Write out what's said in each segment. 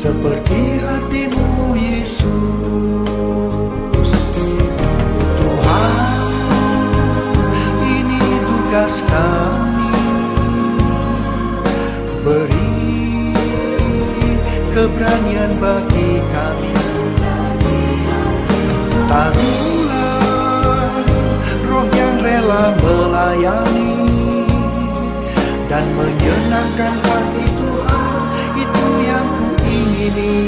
seperti hatimu Yesus. Tuhan, ini tugas kami, beri keberanian bagi kami. Taruhlah roh yang rela melayani dan menyenangkan hati Tuhan, itu yang kuingini.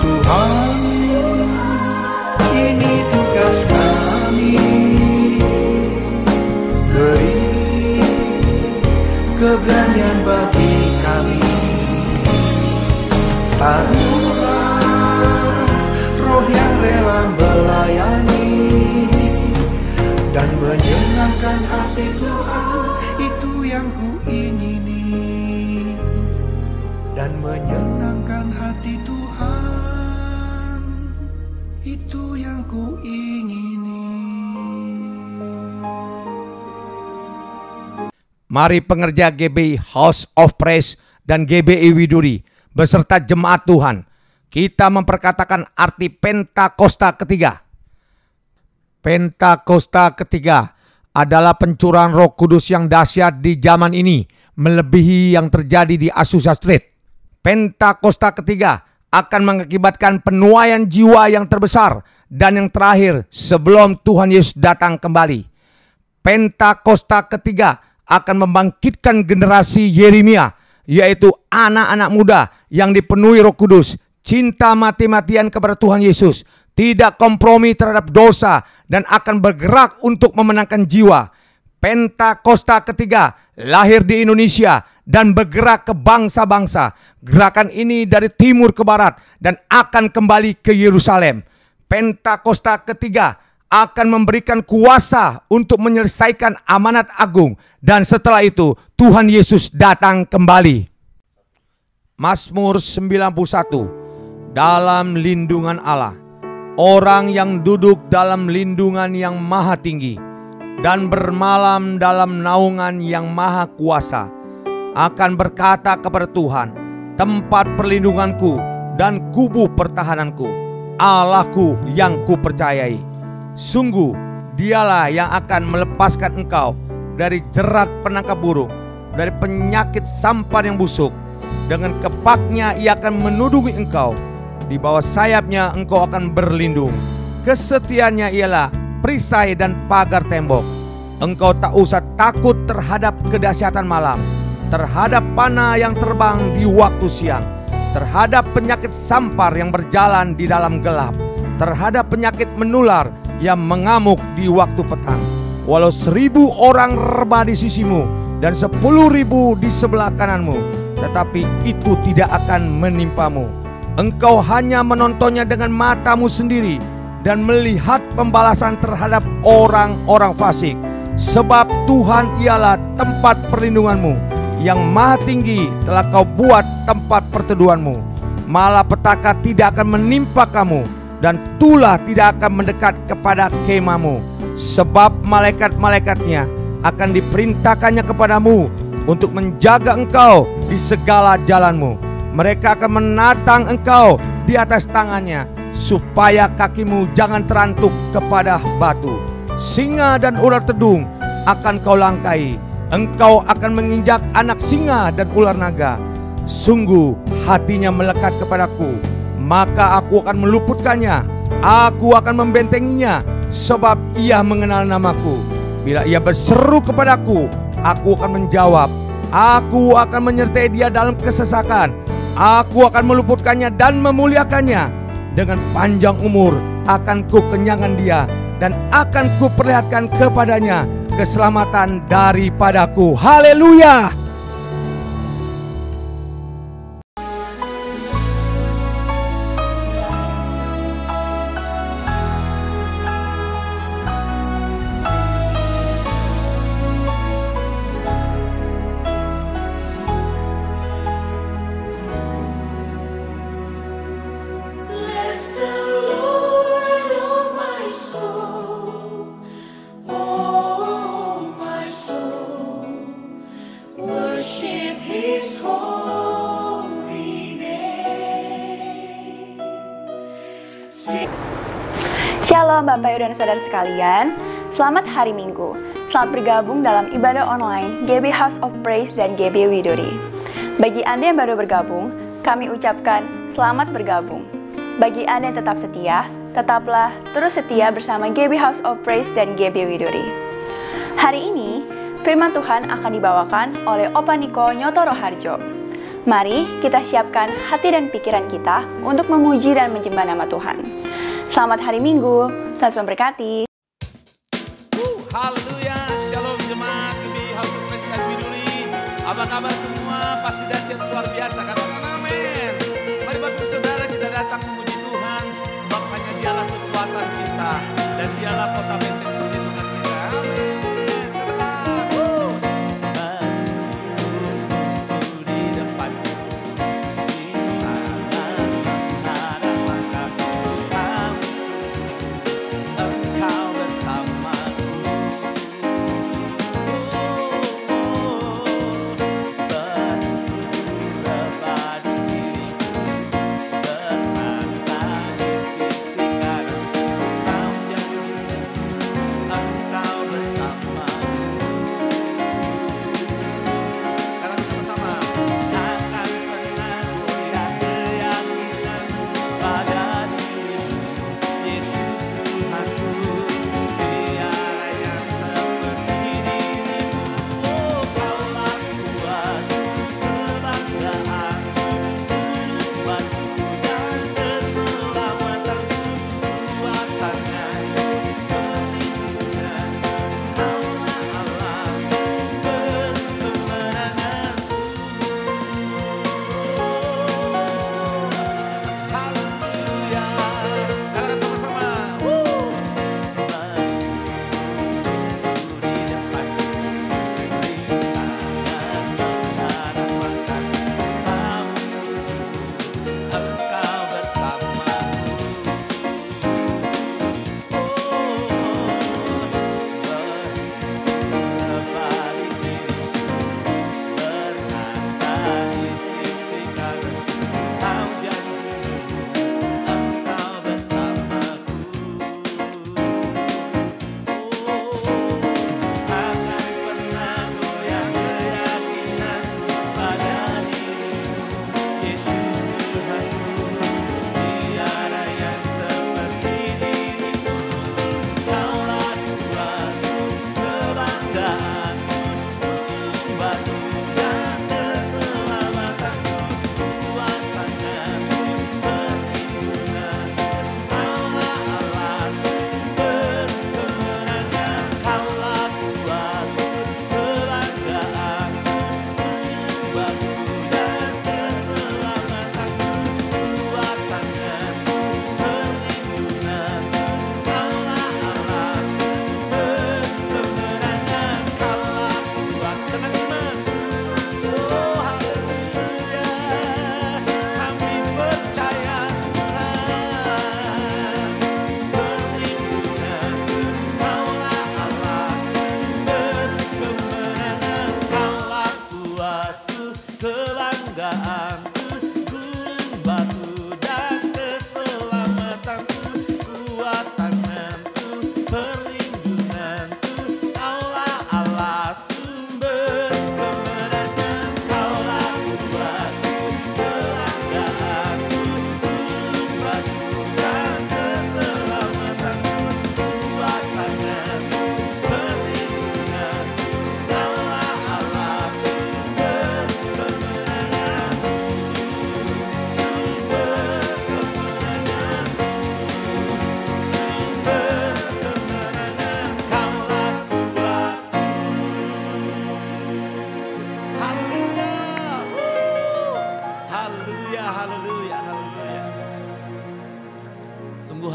Tuhan, ini tugas kami, beri keberanian bagi kami. Taruhlah roh yang rela melayani dan menyenangkan hati Tuhan, itu yang kuingini. Dan menyenangkan hati Tuhan, itu yang kuingini. Mari pengerja GBI House of Praise dan GBI Widuri beserta jemaat Tuhan, kita memperkatakan arti Pentakosta ketiga. Pentakosta ketiga adalah pencurahan Roh Kudus yang dahsyat di zaman ini, melebihi yang terjadi di Azusa Street. Pentakosta ketiga akan mengakibatkan penuaian jiwa yang terbesar dan yang terakhir sebelum Tuhan Yesus datang kembali. Pentakosta ketiga akan membangkitkan generasi Yeremia, yaitu anak-anak muda yang dipenuhi Roh Kudus, cinta mati-matian kepada Tuhan Yesus, tidak kompromi terhadap dosa, dan akan bergerak untuk memenangkan jiwa. Pentakosta ketiga lahir di Indonesia dan bergerak ke bangsa-bangsa. Gerakan ini dari timur ke barat dan akan kembali ke Yerusalem. Pentakosta ketiga akan memberikan kuasa untuk menyelesaikan amanat agung, dan setelah itu Tuhan Yesus datang kembali. Mazmur 91. Dalam lindungan Allah, orang yang duduk dalam lindungan yang maha tinggi dan bermalam dalam naungan yang maha kuasa akan berkata kepada Tuhan, tempat perlindunganku dan kubu pertahananku, Allahku yang kupercayai. Sungguh dialah yang akan melepaskan engkau dari jerat penangkap burung, dari penyakit sampar yang busuk. Dengan kepaknya ia akan menudungi engkau, di bawah sayapnya engkau akan berlindung. Kesetiaannya ialah perisai dan pagar tembok. Engkau tak usah takut terhadap kedahsyatan malam, terhadap panah yang terbang di waktu siang, terhadap penyakit sampar yang berjalan di dalam gelap, terhadap penyakit menular yang mengamuk di waktu petang. Walau 1000 orang rebah di sisimu dan 10.000 di sebelah kananmu, tetapi itu tidak akan menimpamu. Engkau hanya menontonnya dengan matamu sendiri dan melihat pembalasan terhadap orang-orang fasik. Sebab Tuhan ialah tempat perlindunganmu, yang maha tinggi telah kau buat tempat perteduhanmu. Malapetaka tidak akan menimpa kamu, dan tulah tidak akan mendekat kepada kemahmu. Sebab malaikat-malaikatnya akan diperintahkannya kepadamu untuk menjaga engkau di segala jalanmu. Mereka akan menatang engkau di atas tangannya, supaya kakimu jangan terantuk kepada batu. Singa dan ular tedung akan kau langkai. Engkau akan menginjak anak singa dan ular naga. Sungguh hatinya melekat kepadaku, maka aku akan meluputkannya. Aku akan membentenginya, sebab ia mengenal namaku. Bila ia berseru kepadaku, aku akan menjawab. Aku akan menyertai dia dalam kesesakan. Aku akan meluputkannya dan memuliakannya. Dengan panjang umur akan kukenyangkan dia, dan akan kuperlihatkan kepadanya keselamatan daripadaku. Haleluya! Shalom Bapak Ibu dan Saudara sekalian, selamat hari Minggu. Selamat bergabung dalam ibadah online GB House of Praise dan GB Widuri. Bagi Anda yang baru bergabung, kami ucapkan selamat bergabung. Bagi Anda yang tetap setia, tetaplah terus setia bersama GB House of Praise dan GB Widuri. Hari ini, firman Tuhan akan dibawakan oleh Opa Niko Nyotoro Harjo. Mari kita siapkan hati dan pikiran kita untuk memuji dan menyembah nama Tuhan. Selamat hari Minggu, Tuhan memberkati. Haleluya, shalom jemaat GB House of Praise dan Widuri. Apa kabar semua? Pasti dahsyat luar biasa, katakan amin. Mari Bapak Saudara kita datang memuji Tuhan, sebab hanya Dialah kekuatan kita dan Dialah kota benteng perlindungan kita. Amin.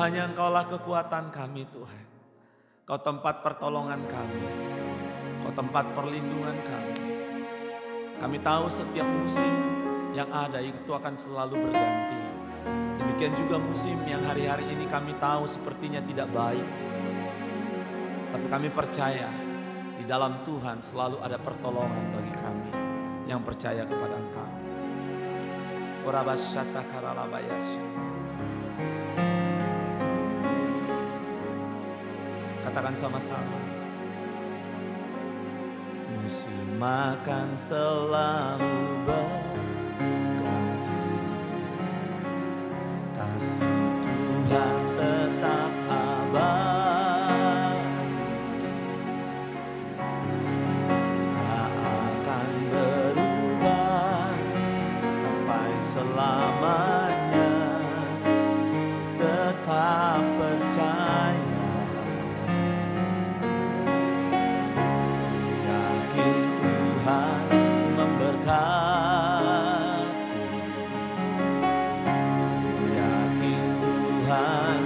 Hanya Engkaulah kekuatan kami Tuhan. Kau tempat pertolongan kami. Kau tempat perlindungan kami. Kami tahu setiap musim yang ada itu akan selalu berganti. Demikian juga musim yang hari-hari ini kami tahu sepertinya tidak baik. Tapi kami percaya di dalam Tuhan selalu ada pertolongan bagi kami yang percaya kepada Engkau. Orabasyata karalabayasya. Katakan sama-sama. Musim akan selalu berganti, kasih Tuhan tetap abadi, tak akan berubah sampai selamanya. Tetap percaya, yakin Tuhan memberkati, yakin Tuhan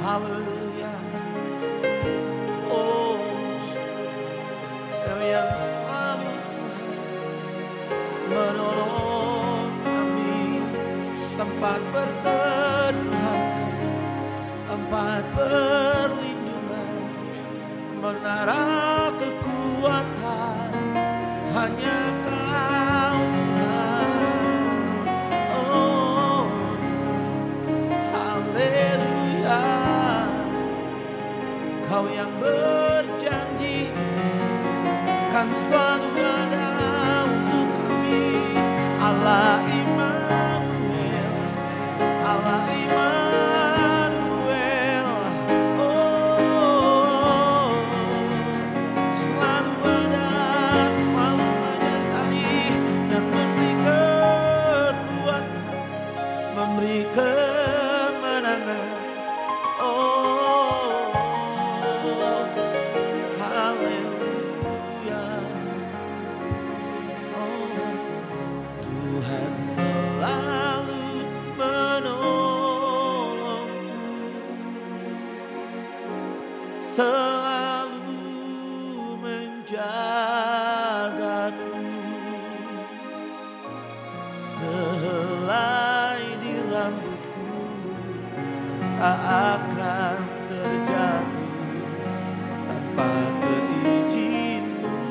Haleluya. Oh, Kau yang selalu menolong kami, tempat perteduhan, tempat perlindungan, menara kekuatan, hanya Kau Tuhan. Oh, haleluya. Kau yang berjanji kan selalu ada untuk kami. Allah Immanuel, Allah Immanuel. Oh, selalu ada, selalu menyertai dan memberi kekuatan, memberi kemenangan. Oh, haleluya. Oh, Tuhan selalu menolongku, selalu menjagaku. Sehelai di rambutku tak akan terjatuh tanpa seizin-Mu.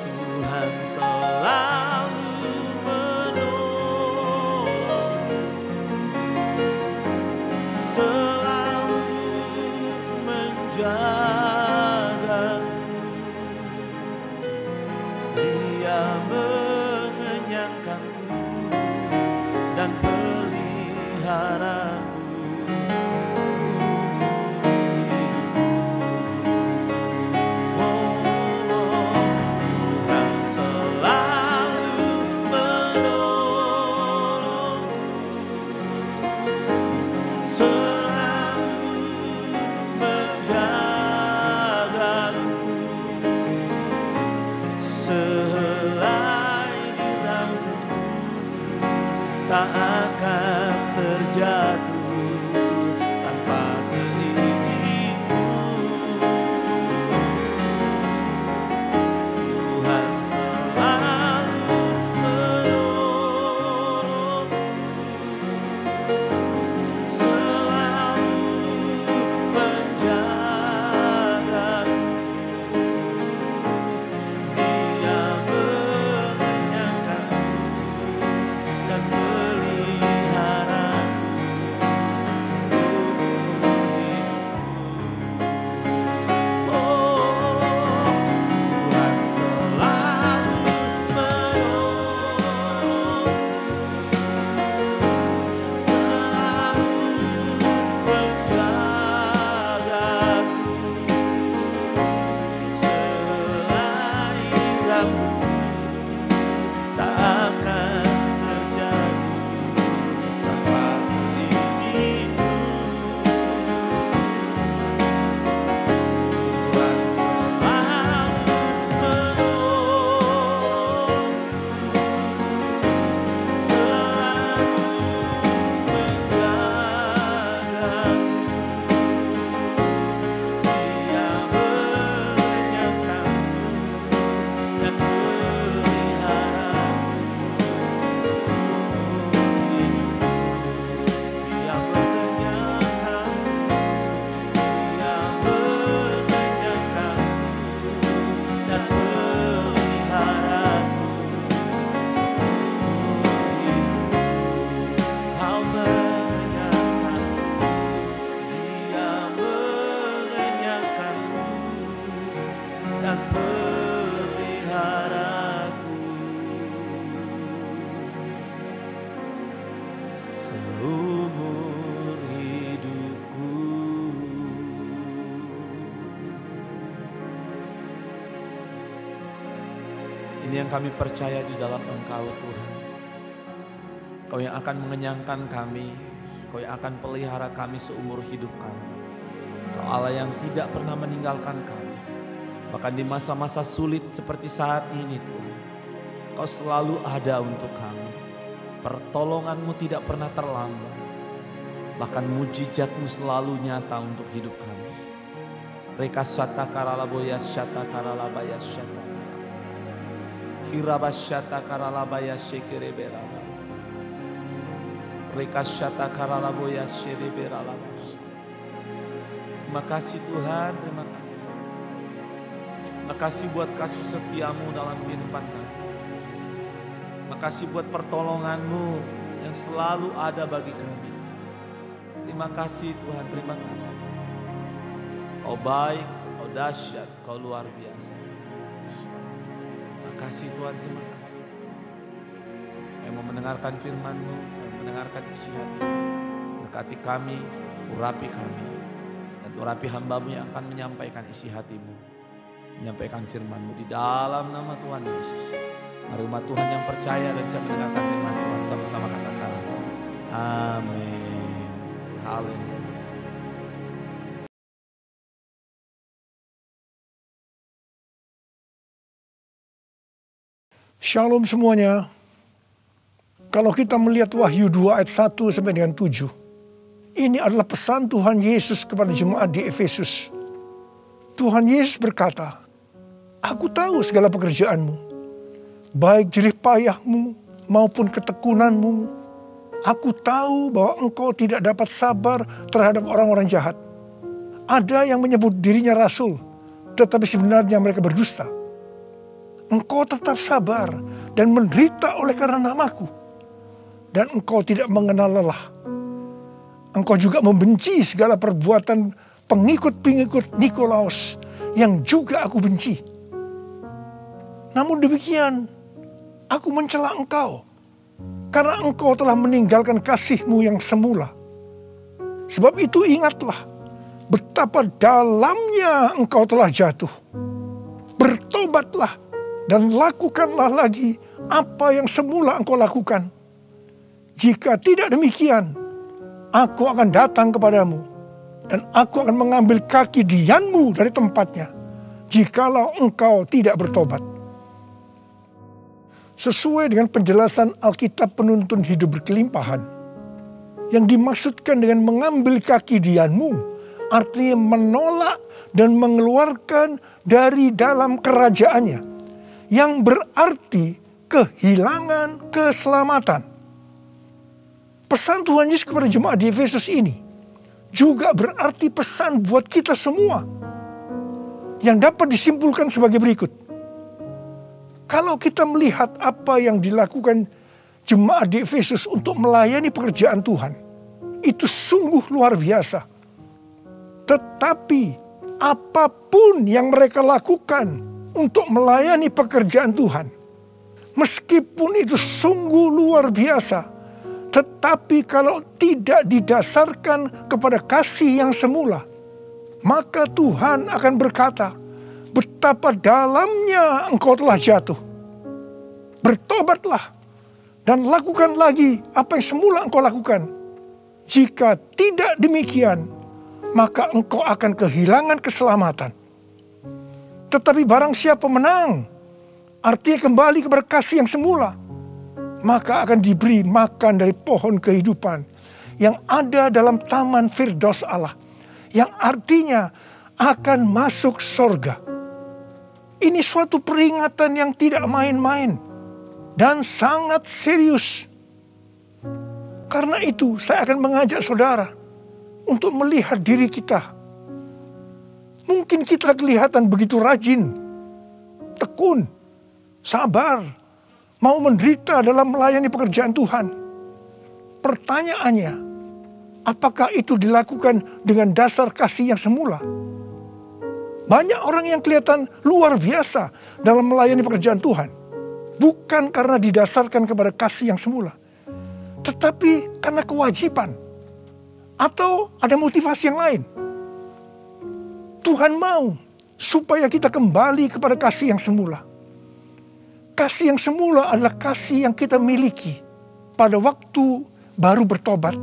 Tuhan selalu menolongku, selalu menjagaku. Dia mengenyangkanku dan peliharaku seumur hidupku. Oh, Tuhan selalu menolongku, selalu Ini yang kami percaya di dalam Engkau Tuhan. Kau yang akan mengenyangkan kami, Kau yang akan pelihara kami seumur hidup kami. Kau Allah yang tidak pernah meninggalkan kami. Bahkan di masa-masa sulit seperti saat ini Tuhan, Kau selalu ada untuk kami. Pertolongan-Mu tidak pernah terlambat. Bahkan mujizat-Mu selalu nyata untuk hidup kami. Reka syata karalaboya syata karalabaya syata karalabaya. Hirabas syata karalabaya syekerebera. Reka syata karalaboya syekerebera. Terima kasih Tuhan, terima kasih. Terima kasih buat kasih setia-Mu dalam kehidupan kami. Terima kasih buat pertolongan-Mu yang selalu ada bagi kami. Terima kasih Tuhan, terima kasih. Kau baik, Kau dahsyat, Kau luar biasa. Terima kasih Tuhan, terima kasih. Kami mau mendengarkan firman-Mu, kami mendengarkan isi hati. Berkati kami, urapi kami. Dan urapi hamba-Mu yang akan menyampaikan isi hati-Mu. Menyampaikan firman-Mu di dalam nama Tuhan Yesus. Mari umat Tuhan yang percaya dan bisa mendengarkan firman Tuhan sama-sama katakan amin. Haleluya. Shalom semuanya. Kalau kita melihat Wahyu 2 ayat 1 sampai dengan 7. Ini adalah pesan Tuhan Yesus kepada jemaat di Efesus. Tuhan Yesus berkata, "Aku tahu segala pekerjaanmu, baik jerih payahmu maupun ketekunanmu. Aku tahu bahwa engkau tidak dapat sabar terhadap orang-orang jahat. Ada yang menyebut dirinya rasul, tetapi sebenarnya mereka berdusta. Engkau tetap sabar dan menderita oleh karena namaku. Dan engkau tidak mengenal lelah. Engkau juga membenci segala perbuatan pengikut-pengikut Nikolaus yang juga aku benci. Namun demikian, aku mencela engkau karena engkau telah meninggalkan kasih-Mu yang semula. Sebab itu ingatlah betapa dalamnya engkau telah jatuh. Bertobatlah dan lakukanlah lagi apa yang semula engkau lakukan. Jika tidak demikian, aku akan datang kepadamu dan aku akan mengambil kaki dianmu dari tempatnya, jikalau engkau tidak bertobat." Sesuai dengan penjelasan Alkitab penuntun hidup berkelimpahan, yang dimaksudkan dengan mengambil kaki dianmu, artinya menolak dan mengeluarkan dari dalam kerajaannya, yang berarti kehilangan keselamatan. Pesan Tuhan Yesus kepada jemaat di Efesus ini juga berarti pesan buat kita semua, yang dapat disimpulkan sebagai berikut. Kalau kita melihat apa yang dilakukan jemaat di Efesus untuk melayani pekerjaan Tuhan, itu sungguh luar biasa. Tetapi apapun yang mereka lakukan untuk melayani pekerjaan Tuhan, meskipun itu sungguh luar biasa, tetapi kalau tidak didasarkan kepada kasih yang semula, maka Tuhan akan berkata, "Betapa dalamnya engkau telah jatuh. Bertobatlah dan lakukan lagi apa yang semula engkau lakukan. Jika tidak demikian, maka engkau akan kehilangan keselamatan. Tetapi barang siapa menang, artinya kembali kepada kasih yang semula, maka akan diberi makan dari pohon kehidupan yang ada dalam taman Firdaus Allah, yang artinya akan masuk surga." Ini suatu peringatan yang tidak main-main dan sangat serius. Karena itu saya akan mengajak saudara untuk melihat diri kita. Mungkin kita kelihatan begitu rajin, tekun, sabar, mau menderita dalam melayani pekerjaan Tuhan. Pertanyaannya, apakah itu dilakukan dengan dasar kasih yang semula? Banyak orang yang kelihatan luar biasa dalam melayani pekerjaan Tuhan, bukan karena didasarkan kepada kasih yang semula, tetapi karena kewajiban atau ada motivasi yang lain. Tuhan mau supaya kita kembali kepada kasih yang semula. Kasih yang semula adalah kasih yang kita miliki pada waktu baru bertobat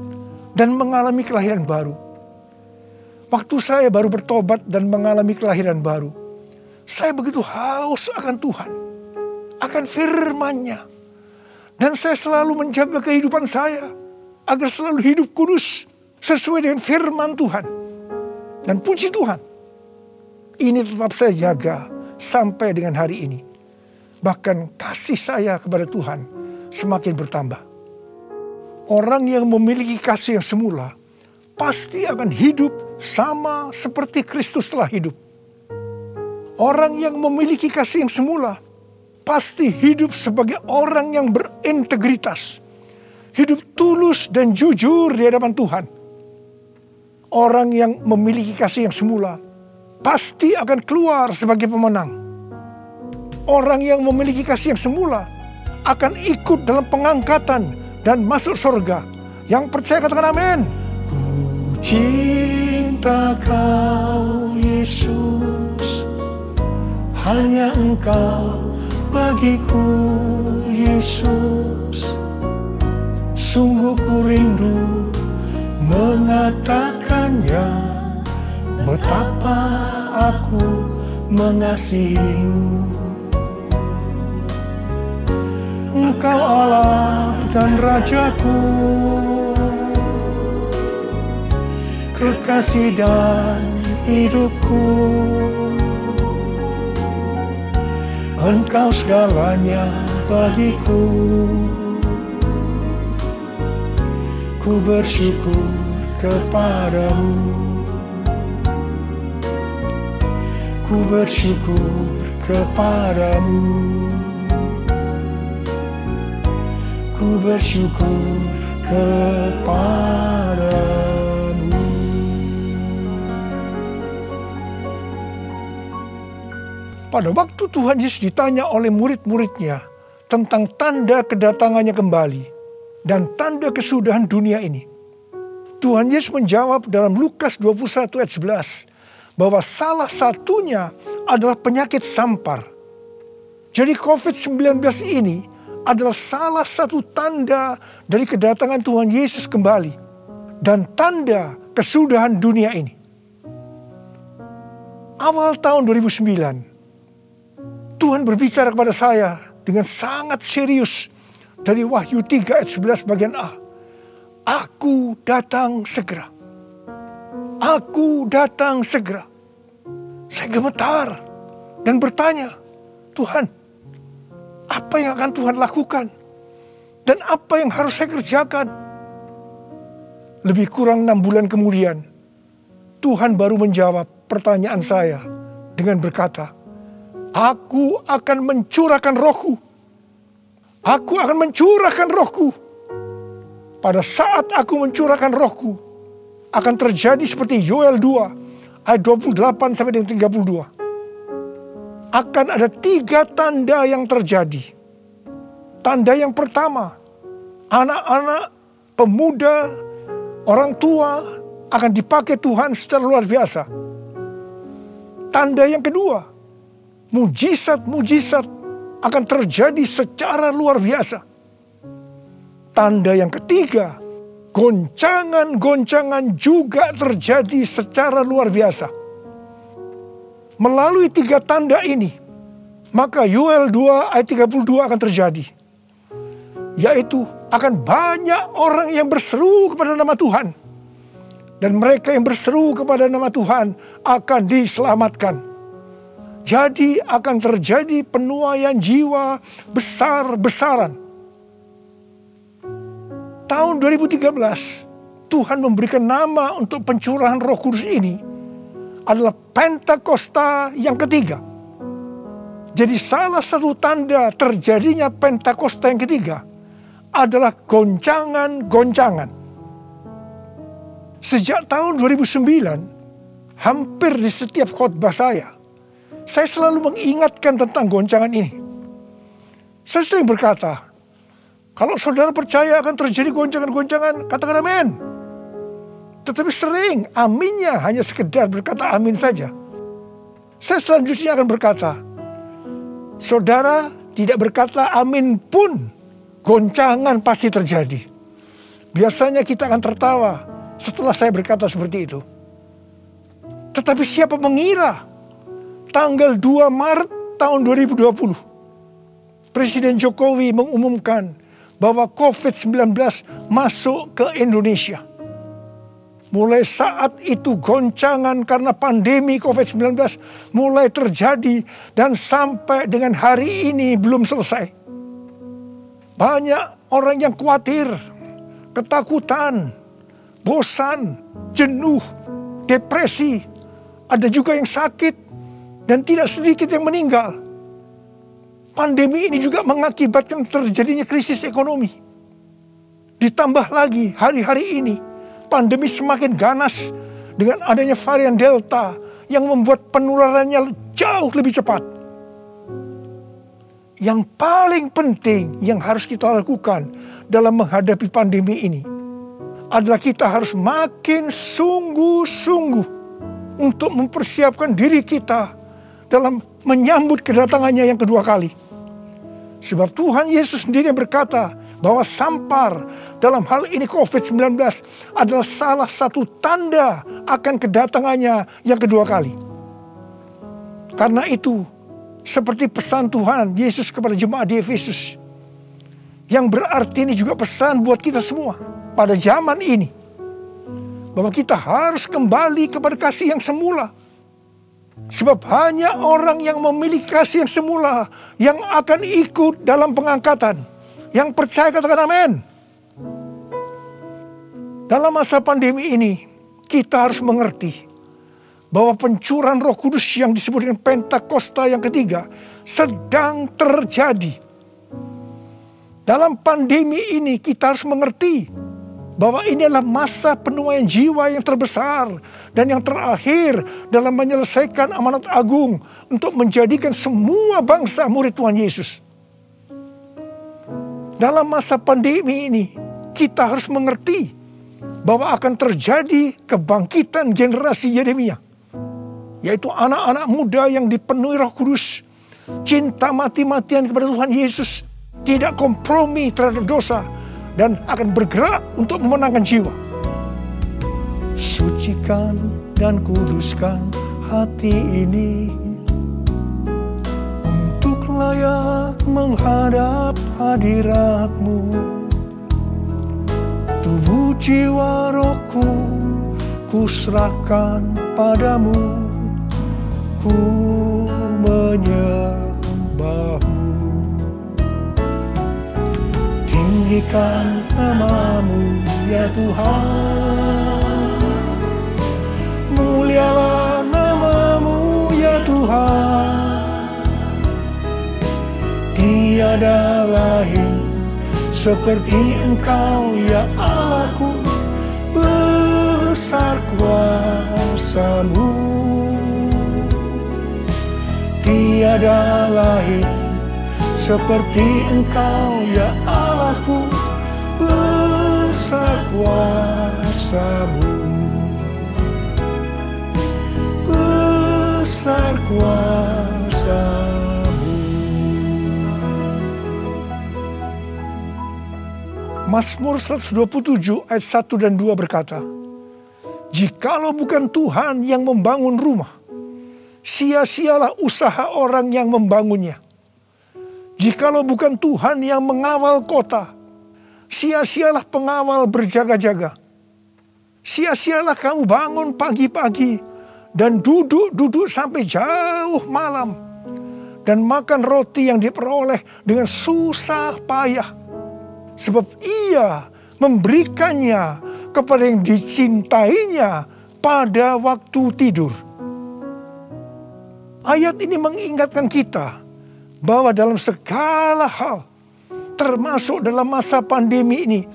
dan mengalami kelahiran baru. Waktu saya baru bertobat dan mengalami kelahiran baru, saya begitu haus akan Tuhan, akan firman-Nya. Dan saya selalu menjaga kehidupan saya agar selalu hidup kudus sesuai dengan firman Tuhan. Dan puji Tuhan, ini tetap saya jaga sampai dengan hari ini. Bahkan kasih saya kepada Tuhan semakin bertambah. Orang yang memiliki kasih yang semula pasti akan hidup sama seperti Kristus telah hidup. Orang yang memiliki kasih yang semula pasti hidup sebagai orang yang berintegritas, hidup tulus dan jujur di hadapan Tuhan. Orang yang memiliki kasih yang semula pasti akan keluar sebagai pemenang. Orang yang memiliki kasih yang semula akan ikut dalam pengangkatan dan masuk surga. Yang percaya katakan amin. Ku cinta Kau Yesus, hanya Engkau bagiku Yesus. Sungguh ku rindu mengatakannya, betapa aku mengasihimu. Engkau Allah dan Rajaku, kekasih dan hidupku. Engkau segalanya bagiku. Ku bersyukur kepadamu. Ku bersyukur kepadamu. Ku bersyukur kepadamu. Pada waktu Tuhan Yesus ditanya oleh murid-muridnya tentang tanda kedatangannya kembali dan tanda kesudahan dunia ini, Tuhan Yesus menjawab dalam Lukas 21 ayat 11 bahwa salah satunya adalah penyakit sampar. Jadi COVID-19 ini adalah salah satu tanda dari kedatangan Tuhan Yesus kembali dan tanda kesudahan dunia ini. Awal tahun 2009, Tuhan berbicara kepada saya dengan sangat serius dari Wahyu 3 ayat 11 bagian A. Aku datang segera. Aku datang segera. Saya gemetar dan bertanya, Tuhan, apa yang akan Tuhan lakukan? Dan apa yang harus saya kerjakan? Lebih kurang 6 bulan kemudian, Tuhan baru menjawab pertanyaan saya dengan berkata, Aku akan mencurahkan rohku. Aku akan mencurahkan rohku. Pada saat aku mencurahkan rohku, akan terjadi seperti Yoel 2 ayat 28 sampai dengan 32. Akan ada 3 tanda yang terjadi. Tanda yang pertama, anak-anak, pemuda, orang tua akan dipakai Tuhan secara luar biasa. Tanda yang kedua, mujizat-mujizat akan terjadi secara luar biasa. Tanda yang ketiga, goncangan-goncangan juga terjadi secara luar biasa. Melalui 3 tanda ini, maka Yoel 2 ayat 32 akan terjadi. Yaitu akan banyak orang yang berseru kepada nama Tuhan. Dan mereka yang berseru kepada nama Tuhan akan diselamatkan. Jadi akan terjadi penuaian jiwa besar-besaran. Tahun 2013, Tuhan memberikan nama untuk pencurahan Roh Kudus ini adalah Pentakosta yang ketiga. Jadi salah satu tanda terjadinya Pentakosta yang ketiga adalah goncangan-goncangan. Sejak tahun 2009, hampir di setiap khotbah saya selalu mengingatkan tentang goncangan ini. Saya sering berkata, kalau saudara percaya akan terjadi goncangan-goncangan, katakan amin. Tetapi sering aminnya hanya sekedar berkata amin saja. Saya selanjutnya akan berkata, saudara tidak berkata amin pun, goncangan pasti terjadi. Biasanya kita akan tertawa setelah saya berkata seperti itu. Tetapi siapa mengira tanggal 2 Maret tahun 2020, Presiden Jokowi mengumumkan bahwa COVID-19 masuk ke Indonesia. Mulai saat itu goncangan karena pandemi COVID-19 mulai terjadi dan sampai dengan hari ini belum selesai. Banyak orang yang khawatir, ketakutan, bosan, jenuh, depresi. Ada juga yang sakit dan tidak sedikit yang meninggal. Pandemi ini juga mengakibatkan terjadinya krisis ekonomi. Ditambah lagi hari-hari ini pandemi semakin ganas dengan adanya varian Delta yang membuat penularannya jauh lebih cepat. Yang paling penting yang harus kita lakukan dalam menghadapi pandemi ini adalah kita harus makin sungguh-sungguh untuk mempersiapkan diri kita dalam menyambut kedatangannya yang kedua kali. Sebab Tuhan Yesus sendiri berkata bahwa sampar dalam hal ini COVID-19 adalah salah satu tanda akan kedatangannya yang kedua kali. Karena itu, seperti pesan Tuhan Yesus kepada jemaat di Efesus, yang berarti ini juga pesan buat kita semua pada zaman ini, bahwa kita harus kembali kepada kasih yang semula. Sebab hanya orang yang memiliki kasih yang semula yang akan ikut dalam pengangkatan. Yang percaya katakan amin. Dalam masa pandemi ini, kita harus mengerti bahwa pencurahan Roh Kudus yang disebut dengan Pentakosta yang ketiga sedang terjadi. Dalam pandemi ini kita harus mengerti bahwa ini adalah masa penuaian jiwa yang terbesar dan yang terakhir dalam menyelesaikan amanat agung untuk menjadikan semua bangsa murid Tuhan Yesus. Dalam masa pandemi ini kita harus mengerti bahwa akan terjadi kebangkitan generasi Yeremia, yaitu anak-anak muda yang dipenuhi Roh Kudus, cinta mati-matian kepada Tuhan Yesus, tidak kompromi terhadap dosa, dan akan bergerak untuk memenangkan jiwa. Sucikan dan kuduskan hati ini untuk layak menghadap hadirat-Mu. Tubuh jiwa rohku kuserahkan padamu, ku menyembah-Mu. Tinggikan nama-Mu ya Tuhan, mulialah nama-Mu ya Tuhan. Tiada lain seperti Engkau ya Allahku, besar kuasa-Mu. Tiada lain seperti Engkau ya Allahku, besar kuasa-Mu, besar kuasa-Mu. Mazmur 127 ayat 1 dan 2 berkata, jikalau bukan Tuhan yang membangun rumah, sia-sialah usaha orang yang membangunnya. Jikalau bukan Tuhan yang mengawal kota, sia-sialah pengawal berjaga-jaga. Sia-sialah kamu bangun pagi-pagi dan duduk-duduk sampai jauh malam, dan makan roti yang diperoleh dengan susah payah. Sebab Ia memberikannya kepada yang dicintainya pada waktu tidur. Ayat ini mengingatkan kita bahwa dalam segala hal, termasuk dalam masa pandemi ini,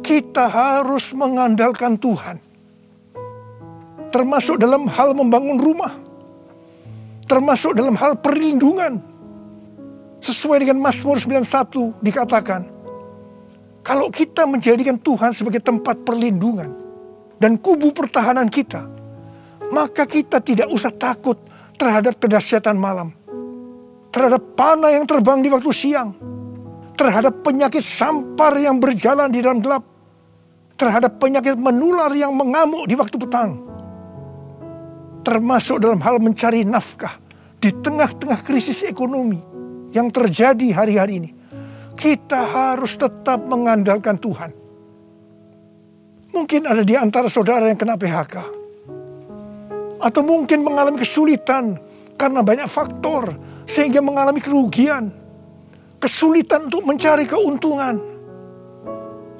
kita harus mengandalkan Tuhan. Termasuk dalam hal membangun rumah, termasuk dalam hal perlindungan. Sesuai dengan Mazmur 91 dikatakan, kalau kita menjadikan Tuhan sebagai tempat perlindungan dan kubu pertahanan kita, maka kita tidak usah takut terhadap kedahsyatan malam. terhadap panah yang terbang di waktu siang, terhadap penyakit sampar yang berjalan di dalam gelap, terhadap penyakit menular yang mengamuk di waktu petang, termasuk dalam hal mencari nafkah di tengah-tengah krisis ekonomi yang terjadi hari-hari ini. Kita harus tetap mengandalkan Tuhan. Mungkin ada di antara saudara yang kena PHK, atau mungkin mengalami kesulitan karena banyak faktor sehingga mengalami kerugian, kesulitan untuk mencari keuntungan.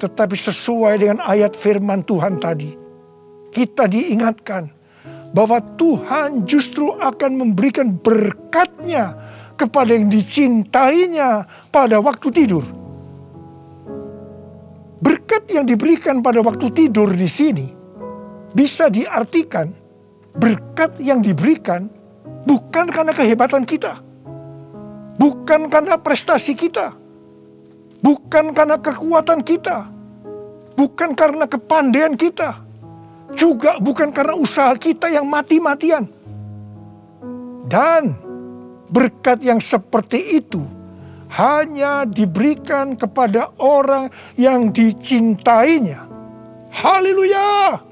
Tetapi sesuai dengan ayat firman Tuhan tadi, kita diingatkan bahwa Tuhan justru akan memberikan berkat-Nya kepada yang dicintainya pada waktu tidur. Berkat yang diberikan pada waktu tidur di sini bisa diartikan berkat yang diberikan bukan karena kehebatan kita, bukan karena prestasi kita, bukan karena kekuatan kita, bukan karena kepandaian kita, juga bukan karena usaha kita yang mati-matian. Dan berkat yang seperti itu hanya diberikan kepada orang yang dicintainya. Haleluya!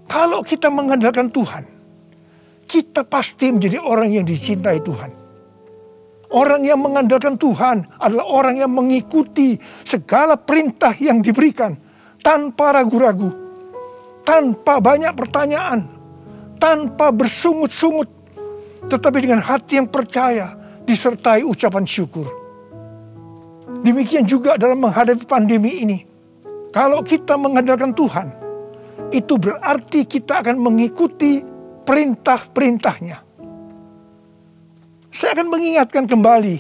Kalau kita mengandalkan Tuhan, kita pasti menjadi orang yang dicintai Tuhan. Orang yang mengandalkan Tuhan adalah orang yang mengikuti segala perintah yang diberikan tanpa ragu-ragu, tanpa banyak pertanyaan, tanpa bersungut-sungut, tetapi dengan hati yang percaya disertai ucapan syukur. Demikian juga dalam menghadapi pandemi ini. Kalau kita mengandalkan Tuhan, itu berarti kita akan mengikuti perintah-perintahnya. Saya akan mengingatkan kembali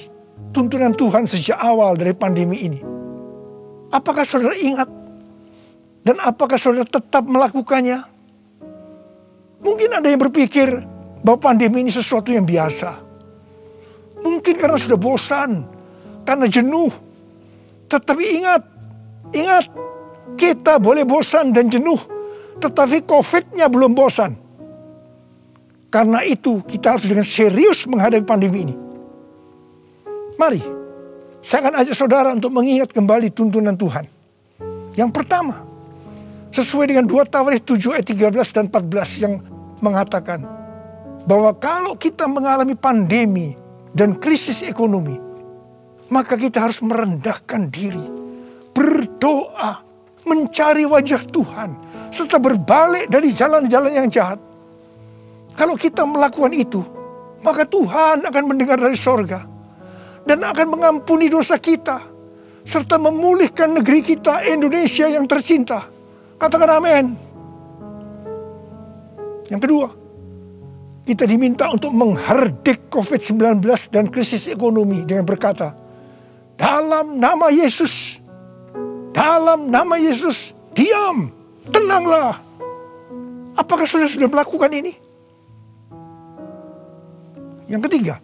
tuntunan Tuhan sejak awal dari pandemi ini. Apakah saudara ingat? Dan apakah saudara tetap melakukannya? Mungkin ada yang berpikir bahwa pandemi ini sesuatu yang biasa. Mungkin karena sudah bosan, karena jenuh. Tetapi ingat, kita boleh bosan dan jenuh, tetapi COVID-nya belum bosan. Karena itu kita harus dengan serius menghadapi pandemi ini. Mari, saya akan ajak saudara untuk mengingat kembali tuntunan Tuhan. Yang pertama, sesuai dengan 2 Tawarikh 7 ayat 13 dan 14 yang mengatakan bahwa kalau kita mengalami pandemi dan krisis ekonomi, maka kita harus merendahkan diri, berdoa, mencari wajah Tuhan, serta berbalik dari jalan-jalan yang jahat. Kalau kita melakukan itu, maka Tuhan akan mendengar dari sorga dan akan mengampuni dosa kita, serta memulihkan negeri kita Indonesia yang tercinta. Katakan amin. Yang kedua, kita diminta untuk menghardik COVID-19 dan krisis ekonomi dengan berkata, dalam nama Yesus, diam, tenanglah. Apakah saudara sudah melakukan ini? Yang ketiga,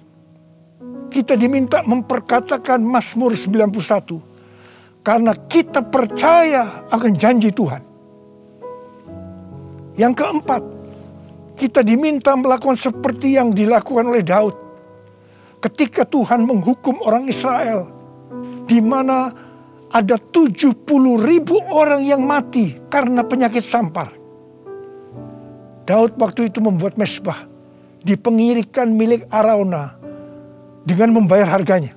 kita diminta memperkatakan Mazmur 91 karena kita percaya akan janji Tuhan. Yang keempat, kita diminta melakukan seperti yang dilakukan oleh Daud ketika Tuhan menghukum orang Israel, di mana ada 70.000 orang yang mati karena penyakit sampar. Daud waktu itu membuat mezbah di pengirikan milik Arauna dengan membayar harganya.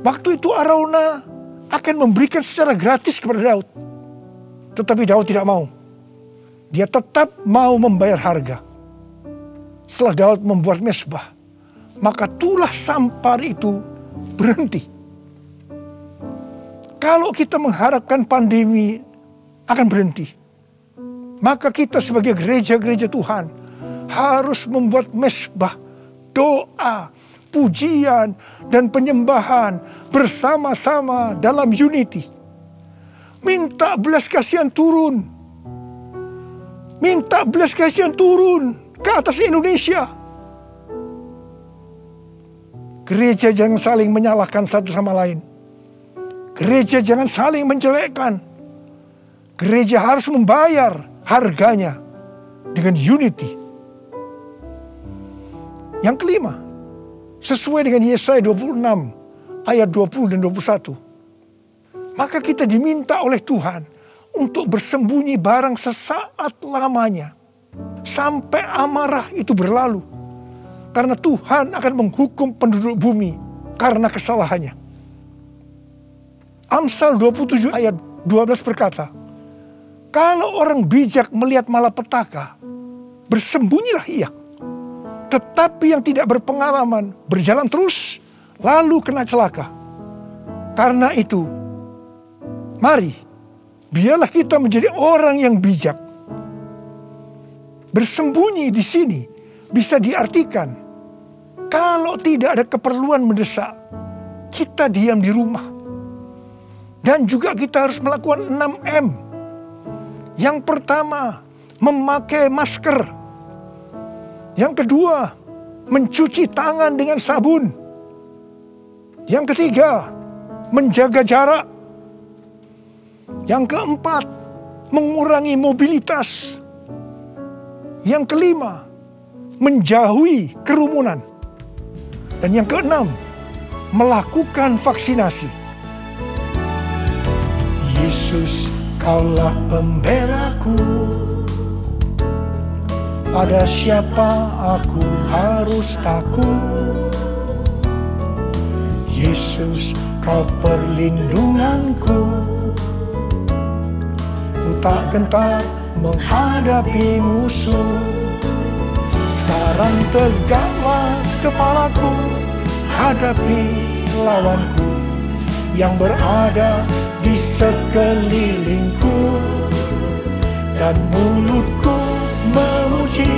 Waktu itu Arauna akan memberikan secara gratis kepada Daud. Tetapi Daud tidak mau. Dia tetap mau membayar harga. Setelah Daud membuat mezbah, maka tulah sampar itu berhenti. Kalau kita mengharapkan pandemi akan berhenti, maka kita sebagai gereja-gereja Tuhan harus membuat mezbah, doa, pujian, dan penyembahan bersama-sama dalam unity. Minta belas kasihan turun. Minta belas kasihan turun ke atas Indonesia. Gereja jangan saling menyalahkan satu sama lain. Gereja jangan saling menjelekkan. Gereja harus membayar harganya dengan unity. Yang kelima, sesuai dengan Yesaya 26 ayat 20 dan 21. Maka kita diminta oleh Tuhan untuk bersembunyi barang sesaat lamanya, sampai amarah itu berlalu. Karena Tuhan akan menghukum penduduk bumi karena kesalahannya. Amsal 27 ayat 12 berkata, kalau orang bijak melihat malapetaka, bersembunyilah ia. Tetapi yang tidak berpengalaman berjalan terus, lalu kena celaka. Karena itu, mari, biarlah kita menjadi orang yang bijak. Bersembunyi di sini bisa diartikan, kalau tidak ada keperluan mendesak, kita diam di rumah. Dan juga kita harus melakukan 6M. Yang pertama, memakai masker. Yang kedua, mencuci tangan dengan sabun. Yang ketiga, menjaga jarak. Yang keempat, mengurangi mobilitas. Yang kelima, menjauhi kerumunan. Dan yang keenam, melakukan vaksinasi. Yesus, Kaulah pembelaku. Pada siapa aku harus takut? Yesus, Kau perlindunganku. Ku tak gentar menghadapi musuh. Sekarang tegaklah kepalaku, hadapi lawanku yang berada di sekelilingku, dan mulutku memuji,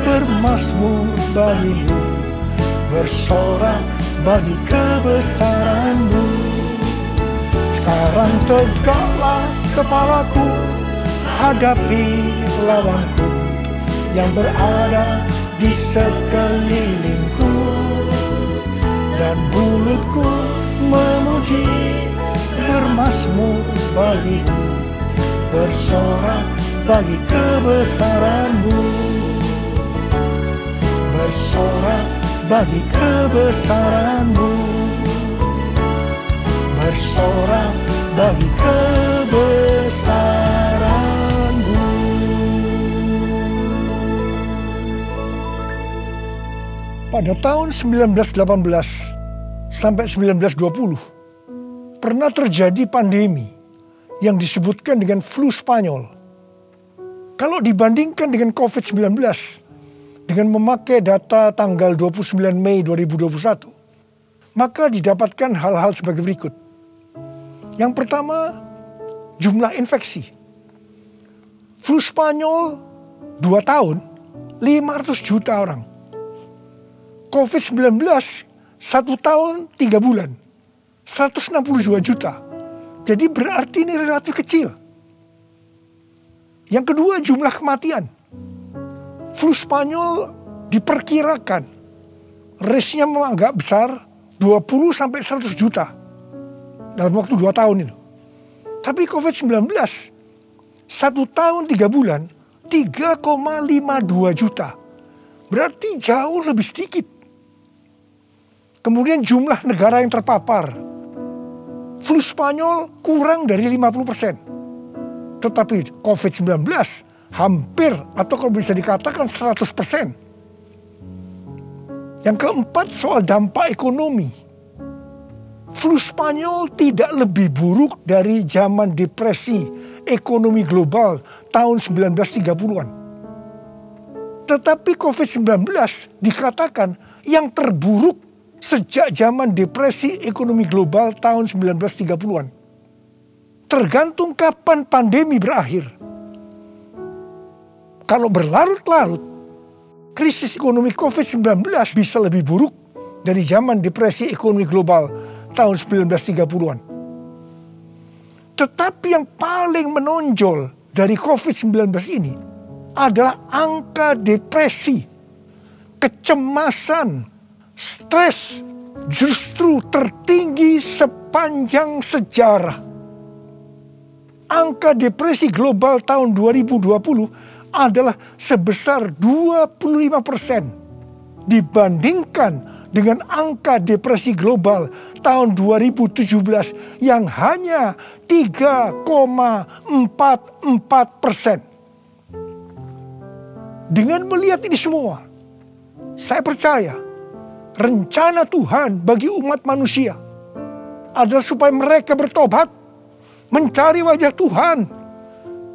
bermazmur bagimu, bersorak bagi kebesaran-Mu. Sekarang tegaklah kepalaku, hadapi lawanku yang berada di sekelilingku, dan mulutku memuji, bermazmur bagimu, bersorak bagi kebesaran-Mu, bersorak bagi kebesaran-Mu, bersorak bagi kebesaran-Mu. Pada tahun 1918 sampai 1920, pernah terjadi pandemi yang disebutkan dengan flu Spanyol. Kalau dibandingkan dengan COVID-19, dengan memakai data tanggal 29 Mei 2021, maka didapatkan hal-hal sebagai berikut. Yang pertama, jumlah infeksi. Flu Spanyol 2 tahun, 500 juta orang. COVID-19 1 tahun 3 bulan, 162 juta. Jadi berarti ini relatif kecil. Yang kedua, jumlah kematian. Flu Spanyol diperkirakan risknya memang agak besar, 20 sampai 100 juta dalam waktu 2 tahun itu. Tapi COVID-19 1 tahun 3 bulan 3,52 juta. Berarti jauh lebih sedikit. Kemudian jumlah negara yang terpapar. Flu Spanyol kurang dari 50%. Tetapi COVID-19 hampir atau kalau bisa dikatakan 100%. Yang keempat, soal dampak ekonomi. Flu Spanyol tidak lebih buruk dari zaman depresi ekonomi global tahun 1930-an. Tetapi COVID-19 dikatakan yang terburuk sejak zaman depresi ekonomi global tahun 1930-an. Tergantung kapan pandemi berakhir. Kalau berlarut-larut, krisis ekonomi COVID-19 bisa lebih buruk dari zaman depresi ekonomi global tahun 1930-an. Tetapi yang paling menonjol dari COVID-19 ini adalah angka depresi, kecemasan, stres justru tertinggi sepanjang sejarah. Angka depresi global tahun 2020 adalah sebesar 25%. dibandingkan dengan angka depresi global tahun 2017 yang hanya 3,44%. Dengan melihat ini semua, saya percaya rencana Tuhan bagi umat manusia adalah supaya mereka bertobat, mencari wajah Tuhan,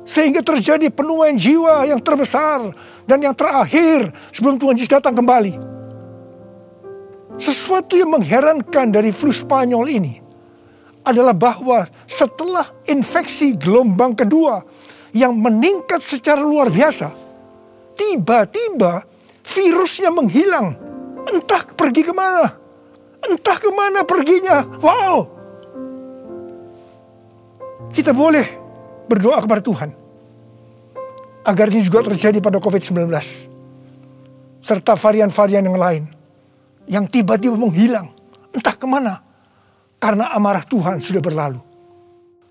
sehingga terjadi penuaian jiwa yang terbesar dan yang terakhir sebelum Tuhan Yesus datang kembali. Sesuatu yang mengherankan dari flu Spanyol ini adalah bahwa setelah infeksi gelombang kedua yang meningkat secara luar biasa, tiba-tiba virusnya menghilang. Entah pergi kemana. Entah kemana perginya. Wow. Kita boleh berdoa kepada Tuhan agar ini juga terjadi pada COVID-19. Serta varian-varian yang lain. Yang tiba-tiba menghilang. Entah kemana. Karena amarah Tuhan sudah berlalu.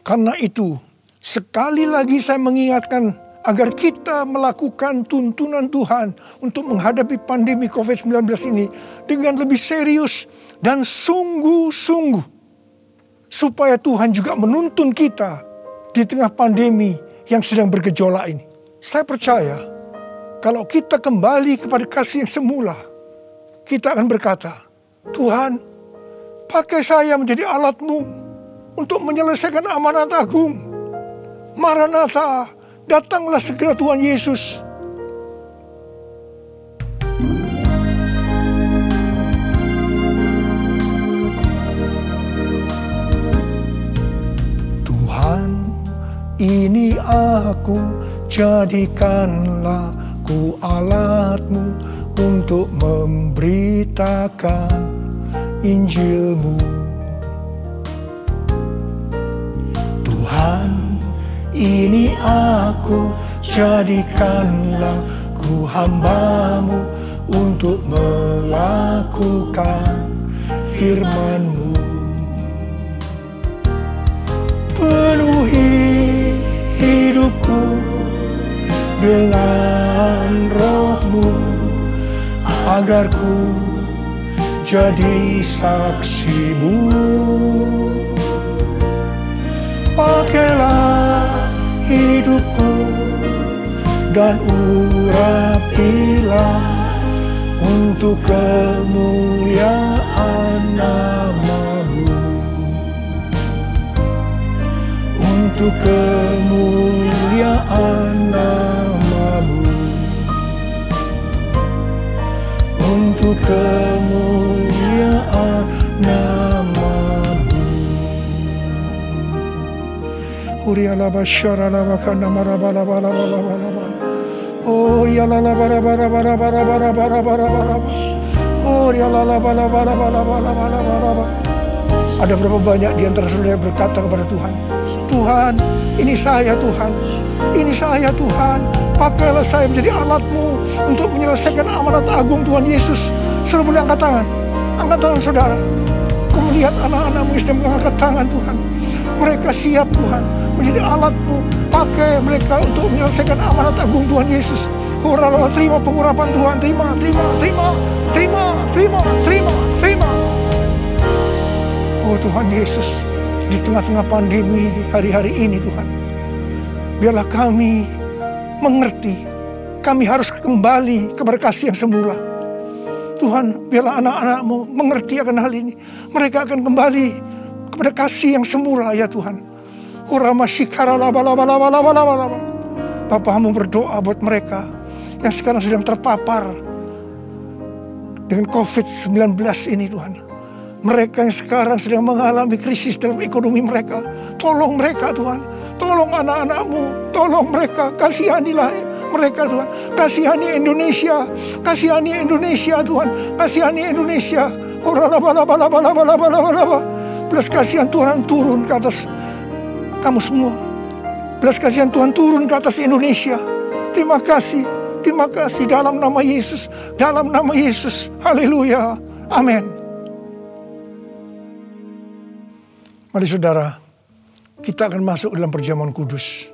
Karena itu, sekali lagi saya mengingatkan agar kita melakukan tuntunan Tuhan untuk menghadapi pandemi COVID-19 ini dengan lebih serius dan sungguh-sungguh. Supaya Tuhan juga menuntun kita di tengah pandemi yang sedang bergejolak ini. Saya percaya kalau kita kembali kepada kasih yang semula, kita akan berkata, Tuhan, pakai saya menjadi alat-Mu untuk menyelesaikan amanat agung. Maranatha, datanglah segera Tuhan Yesus. Tuhan, ini aku, jadikanlah ku alat-Mu untuk memberitakan Injil-Mu. Tuhan, ini aku, jadikanlah ku hamba-Mu untuk melakukan firman-Mu. Penuhi hidupku dengan Roh-Mu, agar ku jadi saksi-Mu. Pakailah hidupku dan urapilah untuk kemuliaan nama-Mu. Untuk kemuliaan nama-Mu. Untuk kemuliaan nama-Mu. Urialaba syaralaba kana marabala bala bala bala. Oh ya la la bara bara bara bara bara bara bara bara. Oh ya la la bala bala bala bala bala bala. Ada berapa banyak di antara saudara yang berkata kepada Tuhan, Tuhan, ini saya Tuhan, ini saya Tuhan, pakailah saya menjadi alat-Mu untuk menyelesaikan amanat agung Tuhan Yesus. Saudara boleh angkat tangan saudara. Kau melihat anak-anak-Mu yang sedang mengangkat tangan Tuhan. Mereka siap Tuhan menjadi alat-Mu, pakai mereka untuk menyelesaikan amanat agung Tuhan Yesus. Ora, terima pengurapan Tuhan, terima. Oh Tuhan Yesus, di tengah-tengah pandemi hari-hari ini Tuhan, biarlah kami mengerti, kami harus kembali kepada kasih yang semula. Tuhan, biarlah anak-anak-Mu mengerti akan hal ini. Mereka akan kembali kepada kasih yang semula ya Tuhan. Bapa-Mu berdoa buat mereka yang sekarang sedang terpapar dengan COVID-19 ini Tuhan. Mereka yang sekarang sedang mengalami krisis dalam ekonomi mereka. Tolong mereka Tuhan. Tolong anak-anak-Mu. Tolong mereka. Kasihanilah mereka Tuhan. Kasihani Indonesia. Kasihani Indonesia Tuhan. Kasihani Indonesia. Belas kasihan Tuhan turun ke atas kamu semua. Belas kasihan Tuhan turun ke atas Indonesia. Terima kasih. Terima kasih dalam nama Yesus. Dalam nama Yesus. Haleluya. Amin. Mari saudara, kita akan masuk dalam perjamuan kudus.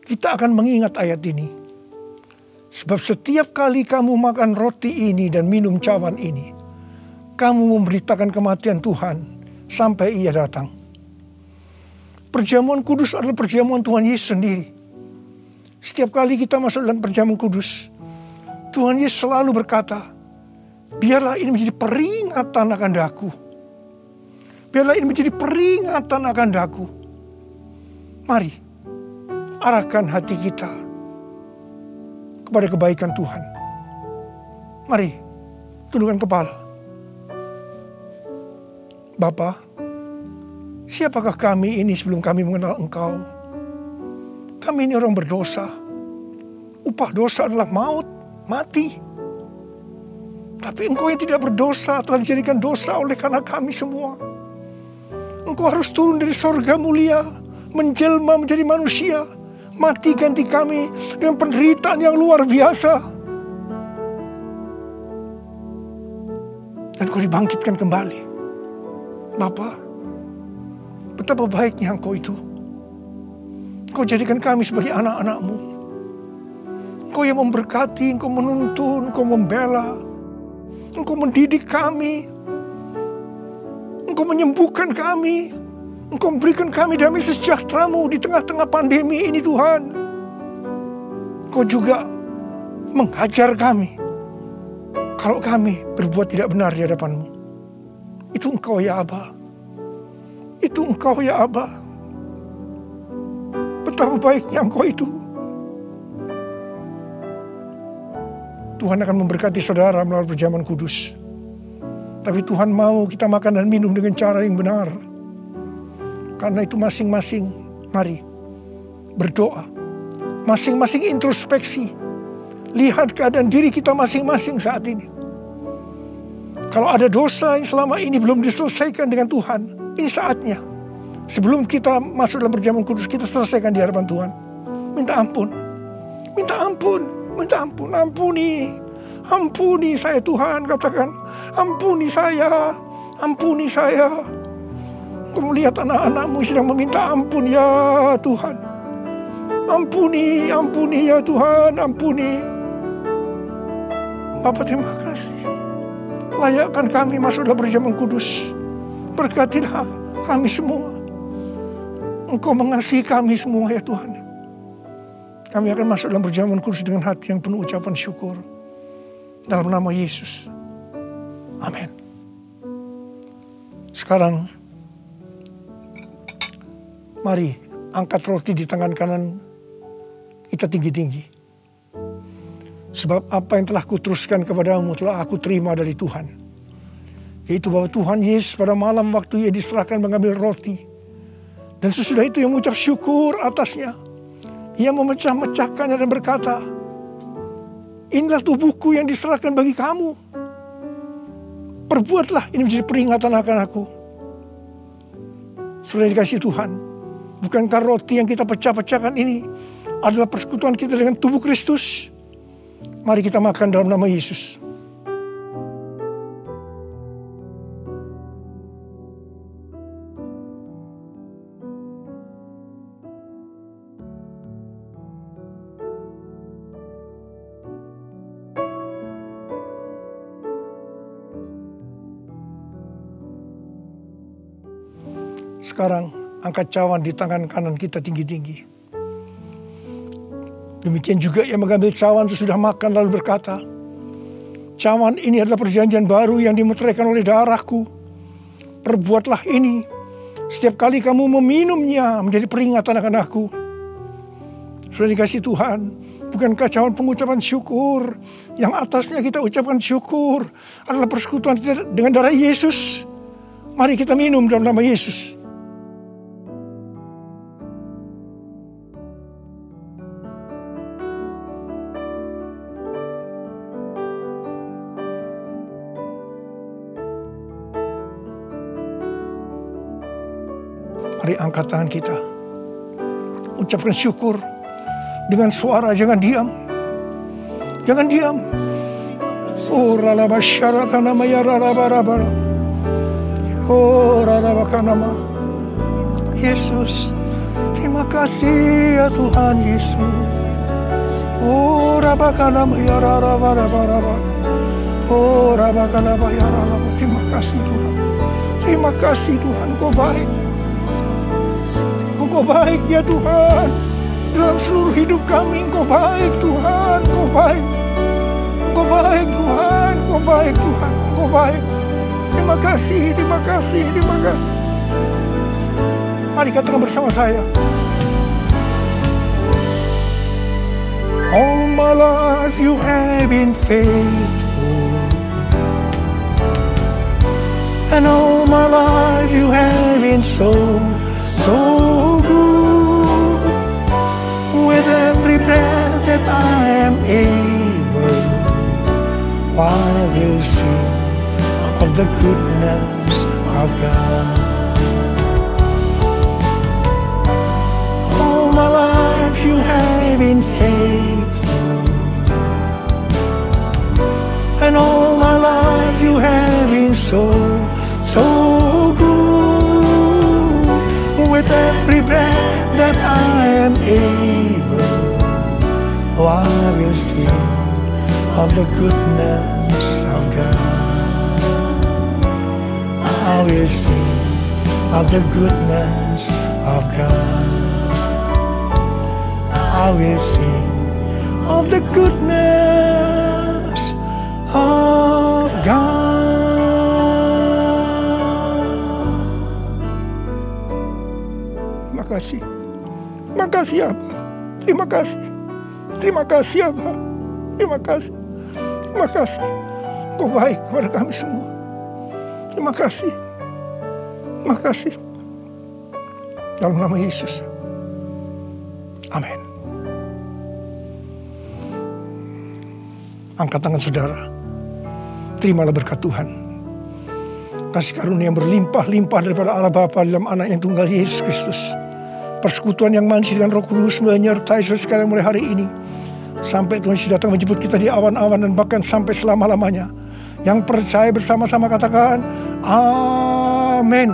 Kita akan mengingat ayat ini. Sebab setiap kali kamu makan roti ini dan minum cawan ini, kamu memberitakan kematian Tuhan sampai Ia datang. Perjamuan kudus adalah perjamuan Tuhan Yesus sendiri. Setiap kali kita masuk dalam perjamuan kudus, Tuhan Yesus selalu berkata, biarlah ini menjadi peringatan akan daku. Biarlah ini menjadi peringatan akan daku. Mari, arahkan hati kita kepada kebaikan Tuhan. Mari, tundukkan kepala. Bapa, siapakah kami ini sebelum kami mengenal Engkau? Kami ini orang berdosa. Upah dosa adalah maut, mati. Tapi Engkau yang tidak berdosa telah dijadikan dosa oleh karena kami semua. Engkau harus turun dari sorga mulia, menjelma menjadi manusia, mati ganti kami dengan penderitaan yang luar biasa. Dan Kau dibangkitkan kembali. Bapa, betapa baiknya Engkau itu. Engkau jadikan kami sebagai anak-anak-Mu. Engkau yang memberkati, Engkau menuntun, Engkau membela, Engkau mendidik kami, Engkau menyembuhkan kami, Engkau memberikan kami damai sejahtera-Mu di tengah-tengah pandemi ini Tuhan. Engkau juga menghajar kami kalau kami berbuat tidak benar di hadapan-Mu. Itu Engkau ya Aba. Itu Engkau ya Aba. Betapa baiknya Engkau itu. Tuhan akan memberkati saudara melalui perjamuan kudus. Tapi Tuhan mau kita makan dan minum dengan cara yang benar. Karena itu masing-masing, mari berdoa. Masing-masing introspeksi. Lihat keadaan diri kita masing-masing saat ini. Kalau ada dosa yang selama ini belum diselesaikan dengan Tuhan, ini saatnya. Sebelum kita masuk dalam perjamuan kudus, kita selesaikan di hadapan Tuhan. Minta ampun. Minta ampun. Minta ampun. Ampuni. Ampuni saya Tuhan, katakan. Ampuni saya. Ampuni saya. Engkau melihat anak-anak-Mu sedang meminta ampun ya Tuhan. Ampuni. Ampuni ya Tuhan. Ampuni. Bapa, terima kasih. Layakkan kami masuk dalam perjamuan kudus. Berkatilah kami semua. Engkau mengasihi kami semua ya Tuhan. Kami akan masuk dalam perjamuan kudus dengan hati yang penuh ucapan syukur. Dalam nama Yesus. Amin. Sekarang, mari angkat roti di tangan kanan kita tinggi-tinggi. Sebab apa yang telah kuteruskan kepadamu telah aku terima dari Tuhan. Yaitu bahwa Tuhan Yesus pada malam waktu Ia diserahkan mengambil roti. Dan sesudah itu Ia mengucap syukur atasnya. Ia memecah-mecahkannya dan berkata, inilah tubuhku yang diserahkan bagi kamu. Perbuatlah ini menjadi peringatan akan aku. Sudah dikasih Tuhan. Bukankah roti yang kita pecah-pecahkan ini adalah persekutuan kita dengan tubuh Kristus? Mari kita makan dalam nama Yesus. Sekarang angkat cawan di tangan kanan kita tinggi-tinggi. Demikian juga Ia mengambil cawan sesudah makan lalu berkata, cawan ini adalah perjanjian baru yang dimeteraikan oleh darahku. Perbuatlah ini setiap kali kamu meminumnya menjadi peringatan akan aku. Sudah dikasih Tuhan, bukankah cawan pengucapan syukur yang atasnya kita ucapkan syukur adalah persekutuan kita dengan darah Yesus? Mari kita minum dalam nama Yesus. Mari angkat tangan kita. Ucapkan syukur dengan suara, jangan diam. Jangan diam. Oh ralabasyaraka nama ya ralabarabara. Oh ralabaka nama. Yesus, terima kasih ya Tuhan Yesus. Oh Oh, terima kasih Tuhan. Terima kasih Tuhan, Engkau baik. Engkau baik ya Tuhan. Dalam seluruh hidup kami Engkau baik Tuhan. Engkau baik. Engkau baik Tuhan. Engkau baik Tuhan. Engkau baik. Terima kasih, terima kasih, terima kasih. Mari katakan bersama saya. All my life you have been faithful, and all my life you have been so good. With every breath that I am able, I will sing of the goodness of God. All my life you have been faithful, and all my life you have been so good. With every breath that I am able, I will sing of the goodness of God. I will sing of the goodness of God. I will sing of the goodness of God. Terima kasih. Terima kasih Abba. Terima kasih. Terima kasih Abba. Terima kasih. Terima kasih. Engkau baik kepada kami semua. Terima kasih. Terima kasih. Dalam nama Yesus. Amin. Angkat tangan saudara. Terimalah berkat Tuhan. Kasih karunia yang berlimpah-limpah daripada Allah Bapa dalam anak yang tunggal Yesus Kristus. Persekutuan yang manis dengan Roh Kudus menyertai saudara sekalian mulai hari ini. Sampai Tuhan Yesus datang menjemput kita di awan-awan dan bahkan sampai selama-lamanya. Yang percaya bersama-sama katakan, Amin.